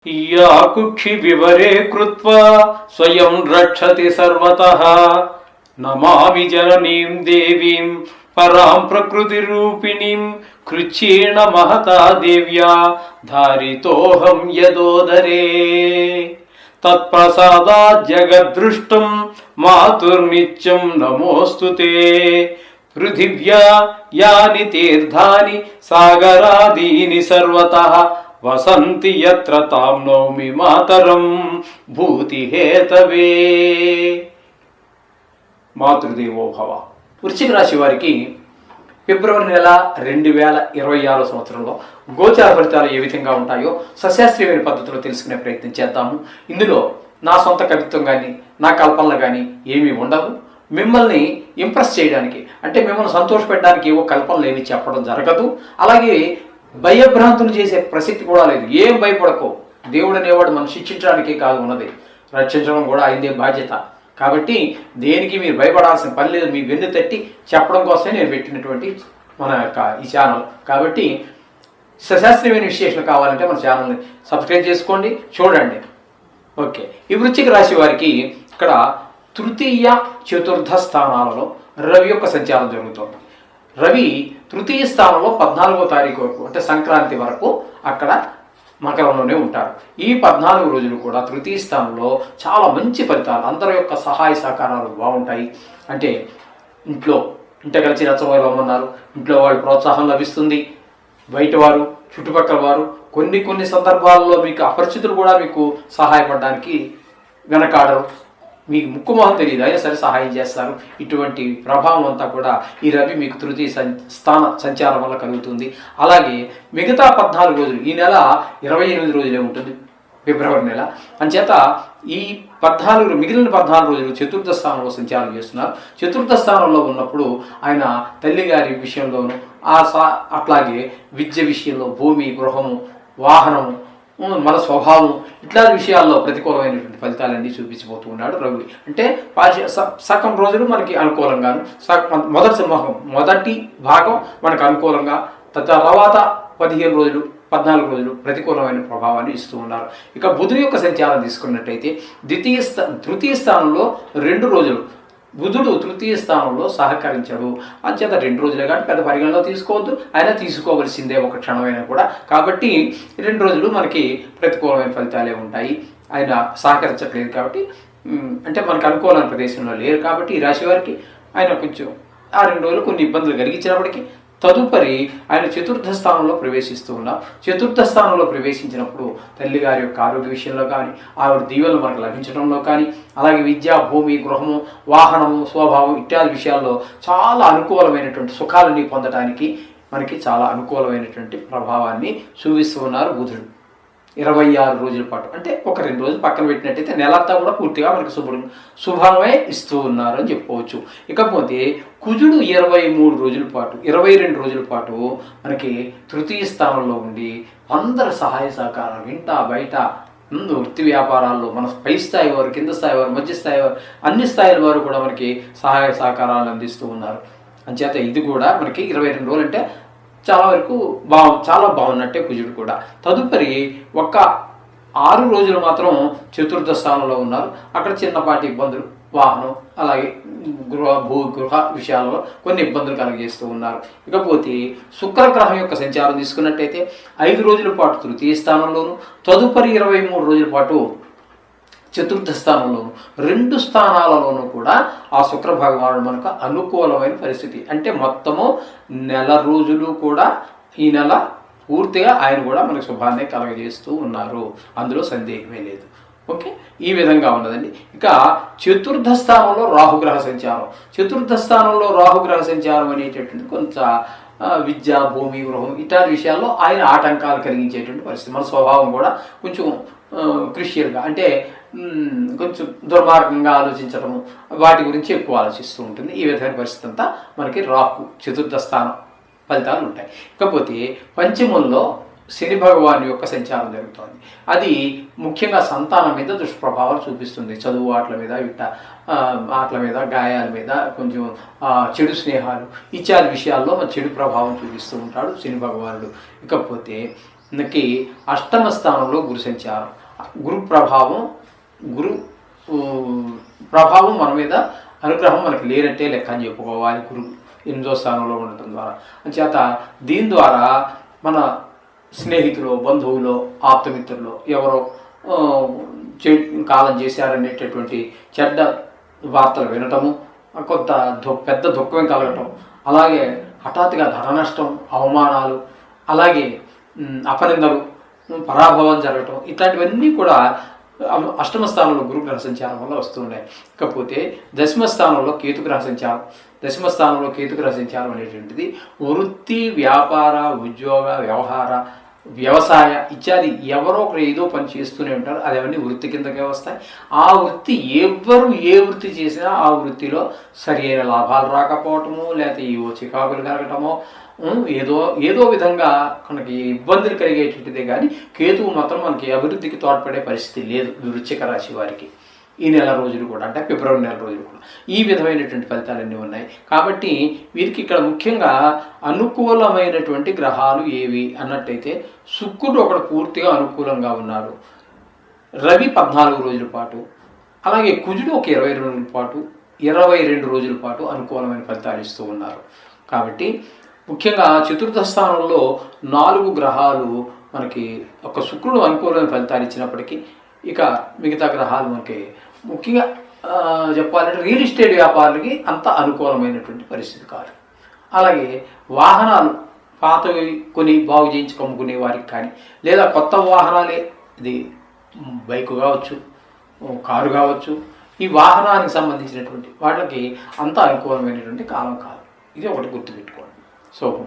या कुक्षि विवरे कृत्वा स्वयं रक्षति सर्वतः नमामि जननीं देवीं परां प्रकृतिरूपिणीं कृच्छ्रेण महता देव्या धारितोऽहं यदोदरे तत्प्रसादात् जगद्दृष्टं मातुर्नित्यं नमोऽस्तु ते पृथिव्या यानि तीर्थानि सागरादीनि सर्वतः वसन्ति यत्र तां नौमि मातरं భూతిహేతవే. మాతృదేవో భవ. వృశ్చిక రాశి వారికి ఫిబ్రవరి నెల 2026 సంవత్సరంలో గోచార ఫలితాలు ఏ విధంగా ఉంటాయో సశాస్త్రీయమైన పద్ధతిలో తెలుసుకునే ప్రయత్నం చేద్దాము. ఇందులో నా సొంత కవిత్వం కానీ నా కల్పనలు కానీ ఏమీ ఉండవు. మిమ్మల్ని ఇంప్రెస్ చేయడానికి, అంటే మిమ్మల్ని సంతోషపెట్టడానికి ఏవో కల్పనలు ఏమి చెప్పడం జరగదు. అలాగే భయభ్రాంతులు చేసే ప్రసక్తి కూడా లేదు. ఏం భయపడకో. దేవుడు అనేవాడు మనం శిక్షించడానికి కాదు ఉన్నది, రక్షించడం కూడా అయిందే బాధ్యత. కాబట్టి దేనికి మీరు భయపడాల్సిన పని లేదు. మీ వెన్ను తట్టి చెప్పడం కోసమే నేను పెట్టినటువంటి మన యొక్క ఈ ఛానల్. కాబట్టి సశాస్త్రీయమైన విశ్లేషణ కావాలంటే మన ఛానల్ని సబ్స్క్రైబ్ చేసుకోండి, చూడండి. ఓకే, ఈ వృశ్చిక రాశి వారికి ఇక్కడ తృతీయ చతుర్థ స్థానాలలో రవి యొక్క సంచారం జరుగుతుంది. రవి తృతీయ స్థానంలో 14వ తారీఖు వరకు, అంటే సంక్రాంతి వరకు అక్కడ మకరంలోనే ఉంటారు. ఈ 14 రోజులు కూడా తృతీయ స్థానంలో చాలా మంచి ఫలితాలు, అందరి యొక్క సహాయ సహకారాలు బాగుంటాయి. అంటే ఇంట కలిసి రచ్చవరమ్మన్నారు, ఇంట్లో వాళ్ళు ప్రోత్సాహం లభిస్తుంది. బయట వారు, చుట్టుపక్కల వారు కొన్ని సందర్భాల్లో మీకు అపరిచితులు కూడా మీకు సహాయపడడానికి వెనకాడరు. మీకు ముక్కు మొహం తెలియదు, అయినా సరే సహాయం చేస్తారు. ఇటువంటి ప్రభావం అంతా కూడా ఈ రవి మీకు తృతీయ స్థాన సంచారం వల్ల కలుగుతుంది. అలాగే మిగతా 14 రోజులు, ఈ నెల 28 రోజులే ఉంటుంది ఫిబ్రవరి నెల. అంచేత ఈ మిగిలిన 14 రోజులు చతుర్థ స్థానంలో సంచారం చేస్తున్నారు. చతుర్థ స్థానంలో ఉన్నప్పుడు ఆయన తల్లిగారి విషయంలోనూ అట్లాగే విద్య విషయంలో, భూమి, గృహము, వాహనము, మన స్వభావం ఇట్లాంటి విషయాల్లో ప్రతికూలమైనటువంటి ఫలితాలన్నీ చూపించబోతూ ఉన్నాడు రవి. అంటే సగం రోజులు మనకి అనుకూలంగాను, మొదటి భాగం మనకు అనుకూలంగా, తర్వాత 14 రోజులు ప్రతికూలమైన ప్రభావాన్ని ఇస్తూ ఉన్నారు. ఇక బుధుని యొక్క సంచారం తీసుకున్నట్టయితే తృతీయ స్థానంలో 2 రోజులు బుధుడు తృతీయ స్థానంలో సహకరించడు. అంచేత 2 రోజులే కానీ పెద్ద పరిగణలో తీసుకోవద్దు, అయినా తీసుకోవలసిందే ఒక క్షణమైనా కూడా. కాబట్టి 2 రోజులు మనకి ప్రతికూలమైన ఫలితాలే ఉంటాయి. ఆయన సహకరించట్లేదు కాబట్టి, అంటే మనకు అనుకూలమైన ప్రదేశంలో లేరు కాబట్టి ఈ రాశి వారికి ఆయన కొంచెం ఆ 2 రోజులు కొన్ని ఇబ్బందులు కలిగించినప్పటికీ తదుపరి ఆయన చతుర్థ స్థానంలో ప్రవేశిస్తూ ఉన్నాం. చతుర్థ స్థానంలో ప్రవేశించినప్పుడు తల్లిగారి యొక్క ఆరోగ్య విషయంలో కానీ, ఆవిడ దీవెనలు మనకు లభించడంలో కానీ, అలాగే విద్య, భూమి, గృహము, వాహనము, స్వభావం ఇత్యాది విషయాల్లో చాలా అనుకూలమైనటువంటి సుఖాలని పొందడానికి మనకి చాలా అనుకూలమైనటువంటి ప్రభావాన్ని చూపిస్తూ ఉన్నారు బుధుడు. 26 రోజుల పాటు, అంటే ఒక 2 రోజులు పక్కన పెట్టినట్టయితే నెలంతా కూడా పూర్తిగా మనకి శుభమే ఇస్తూ ఉన్నారు అని చెప్పుకోవచ్చు. ఇకపోతే కుజుడు 22 రోజుల పాటు మనకి తృతీయ స్థానంలో ఉండి అందరి సహాయ సహకారాలు, ఇంట బయట, వృత్తి వ్యాపారాల్లో మన పై స్థాయి వారు, కింద స్థాయి వారు, మధ్య స్థాయి వారు, అన్ని స్థాయిల వారు కూడా మనకి సహాయ సహకారాలు అందిస్తూ ఉన్నారు. అంచేత ఇది కూడా మనకి 22 రోజులు అంటే చాలా వరకు చాలా బాగున్నట్టే కుజుడు కూడా. తదుపరి ఒక 6 రోజులు మాత్రం చతుర్థ స్థానంలో ఉన్నారు. అక్కడ చిన్నపాటి ఇబ్బందులు, వాహనం, అలాగే గృహ విషయాల్లో కొన్ని ఇబ్బందులు కలుగజేస్తూ ఉన్నారు. ఇకపోతే శుక్రగ్రహం యొక్క సంచారం తీసుకున్నట్టయితే 5 రోజుల పాటు తృతీయ స్థానంలోను, తదుపరి 23 రోజుల పాటు చతుర్థ స్థానంలోను, 2 స్థానాలలోనూ కూడా ఆ శుక్ర భగవానుడు మనకు అనుకూలమైన పరిస్థితి. అంటే మొత్తము నెల రోజులు కూడా ఈ నెల పూర్తిగా ఆయన కూడా మనకు శుభాన్ని కలగజేస్తూ ఉన్నారు, అందులో సందేహమే లేదు. ఓకే, ఈ విధంగా ఉన్నదండి. ఇక చతుర్థ స్థానంలో రాహుగ్రహ సంచారం. చతుర్థ స్థానంలో రాహుగ్రహ సంచారం అనేటటువంటి కొంత విద్య, భూమి, గృహం ఇట్లాంటి విషయాల్లో ఆయన ఆటంకాలు కలిగించేటువంటి పరిస్థితి. మన స్వభావం కూడా కొంచెం క్రిషియల్గా, అంటే కొంచెం దుర్మార్గంగా ఆలోచించడము, వాటి గురించి ఎక్కువ ఆలోచిస్తూ ఉంటుంది. ఈ విధమైన పరిస్థితి అంతా మనకి రాహు చతుర్థ స్థానం ఫలితాలు ఉంటాయి. ఇకపోతే పంచమంలో శని భగవాన్ యొక్క సంచారం జరుగుతుంది. అది ముఖ్యంగా సంతానం మీద దుష్ప్రభావాలు చూపిస్తుంది. చదువు, ఆటల మీద, గాయాల మీద, కొంచెం చెడు స్నేహాలు ఇత్యాది విషయాల్లో చెడు ప్రభావం చూపిస్తూ ఉంటాడు శని భగవానుడు. ఇకపోతే మనకి అష్టమ స్థానంలో గురు సంచారం. గురు ప్రభావం మన మీద, అనుగ్రహం మనకి లేనట్టే లెక్క అని చెప్పుకోవాలి. గురువు 8వ స్థానంలో ఉండటం ద్వారా. అంచేత దీని ద్వారా మన స్నేహితులు, బంధువులు, ఆప్తమిత్రులు ఎవరో కాలం చేశారనేటటువంటి చెడ్డ వార్తలు వినటము, కొంత పెద్ద దుఃఖం కలగటం, అలాగే హఠాత్తుగా ధన నష్టం, అవమానాలు, అలాగే అపనిందలు, పరాభవం జరగటం, ఇట్లాంటివన్నీ కూడా అష్టమ స్థానంలో గురుగ్రహ సంచారం వల్ల వస్తున్నాయి. ఇకపోతే దశమ స్థానంలో కేతుగ్రహ సంచారం. దశమ స్థానంలో కేతుగ్రహ సంచారం అనేటువంటిది వృత్తి, వ్యాపార, ఉద్యోగ, వ్యవసాయ ఇత్యాది ఎవరో ఒకరు ఏదో పని చేస్తూనే ఉంటారు. అది అవన్నీ వృత్తి కిందకే వస్తాయి. ఆ వృత్తి ఎవరు ఏ వృత్తి చేసినా ఆ వృత్తిలో సరి అయిన లాభాలు రాకపోవటము, లేకపోతే ఏవో చికాకులు కలగటమో, ఏదో విధంగా మనకి ఇబ్బందులు కలిగేటువంటిదే కానీ కేతువు మాత్రం మనకి అభివృద్ధికి తోడ్పడే పరిస్థితి లేదు వృశ్చిక రాశి వారికి. ఈ నెల రోజులు కూడా, అంటే ఫిబ్రవరి నెల రోజులు కూడా ఈ విధమైనటువంటి ఫలితాలన్నీ ఉన్నాయి. కాబట్టి వీరికి ఇక్కడ ముఖ్యంగా అనుకూలమైనటువంటి గ్రహాలు ఏవి అన్నట్టయితే శుక్రుడు ఒకడు పూర్తిగా అనుకూలంగా ఉన్నాడు, రవి 14 రోజుల పాటు, అలాగే కుజుడు ఒక 22 రోజుల పాటు అనుకూలమైన ఫలితాలు ఇస్తూ ఉన్నారు. కాబట్టి ముఖ్యంగా చతుర్థ స్థానంలో 4 గ్రహాలు మనకి, ఒక శుక్రుడు అనుకూలమైన ఫలితాలు ఇచ్చినప్పటికీ ఇక మిగతా గ్రహాలు మనకి ముఖ్యంగా చెప్పాలంటే రియల్ ఎస్టేట్ వ్యాపారులకి అంత అనుకూలమైనటువంటి పరిస్థితి కాదు. అలాగే వాహనాలు పాతవి కొని బాగు చేయించి కమ్ముకునే వారికి కానీ, లేదా కొత్త వాహనాలే, ఇది బైకు కావచ్చు, కారు కావచ్చు, ఈ వాహనానికి సంబంధించినటువంటి వాళ్ళకి అంత అనుకూలమైనటువంటి కాలం కాదు. ఇది ఒకటి గుర్తుపెట్టుకోండి. శుభం.